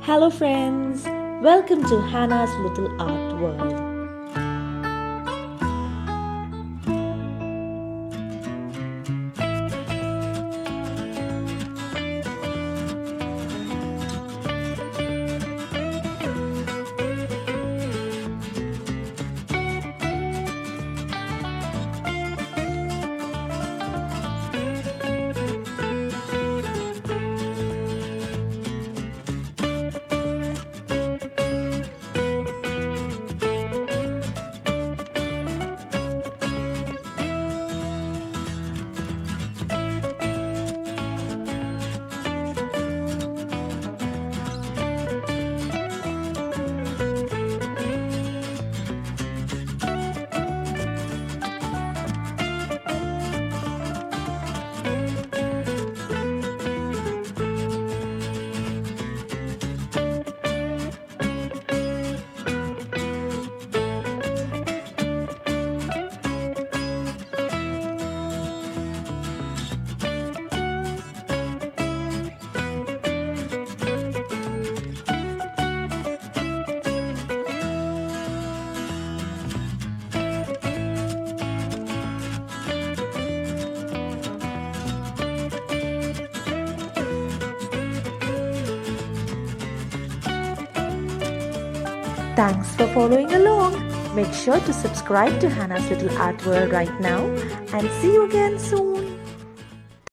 Hello, friends. Welcome to Hannah's Little Art World. Thanks for following along. Make sure to subscribe to Hannah's Little Art World right now and see you again soon.